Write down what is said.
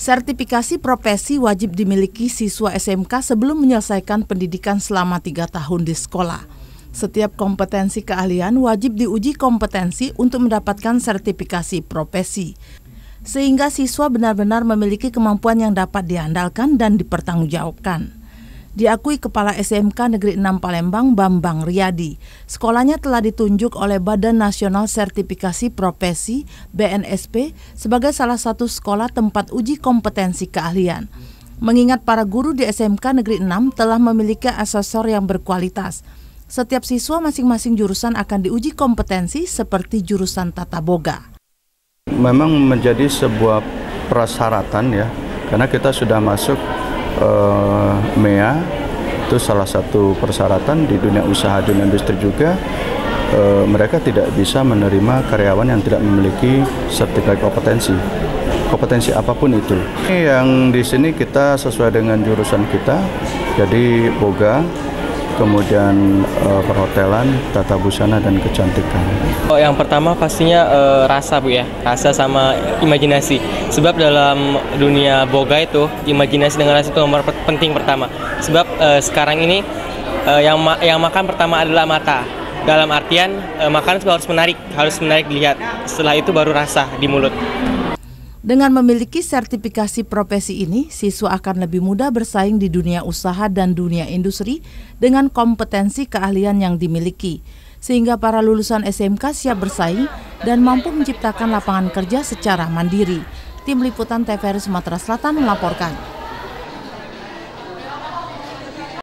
Sertifikasi profesi wajib dimiliki siswa SMK sebelum menyelesaikan pendidikan selama 3 tahun di sekolah. Setiap kompetensi keahlian wajib diuji kompetensi untuk mendapatkan sertifikasi profesi, sehingga siswa benar-benar memiliki kemampuan yang dapat diandalkan dan dipertanggungjawabkan. Diakui Kepala SMK Negeri 6 Palembang, Bambang Riyadi, sekolahnya telah ditunjuk oleh Badan Nasional Sertifikasi Profesi (BNSP) sebagai salah satu sekolah tempat uji kompetensi keahlian. Mengingat para guru di SMK Negeri 6 telah memiliki asesor yang berkualitas, setiap siswa masing-masing jurusan akan diuji kompetensi seperti jurusan tata boga. Memang menjadi sebuah persyaratan ya, karena kita sudah masuk MEA, itu salah satu persyaratan di dunia usaha dan industri juga. Mereka tidak bisa menerima karyawan yang tidak memiliki sertifikat kompetensi apapun itu. Yang di sini kita sesuai dengan jurusan kita, jadi boga, kemudian perhotelan, tata busana, dan kecantikan. Yang pertama pastinya rasa Bu ya, rasa sama imajinasi. Sebab dalam dunia boga itu, imajinasi dengan rasa itu nomor penting pertama. Sebab sekarang ini yang makan pertama adalah mata. Dalam artian makanan harus menarik dilihat. Setelah itu baru rasa di mulut. Dengan memiliki sertifikasi profesi ini, siswa akan lebih mudah bersaing di dunia usaha dan dunia industri dengan kompetensi keahlian yang dimiliki, sehingga para lulusan SMK siap bersaing dan mampu menciptakan lapangan kerja secara mandiri. Tim Liputan TVRI Sumatera Selatan melaporkan.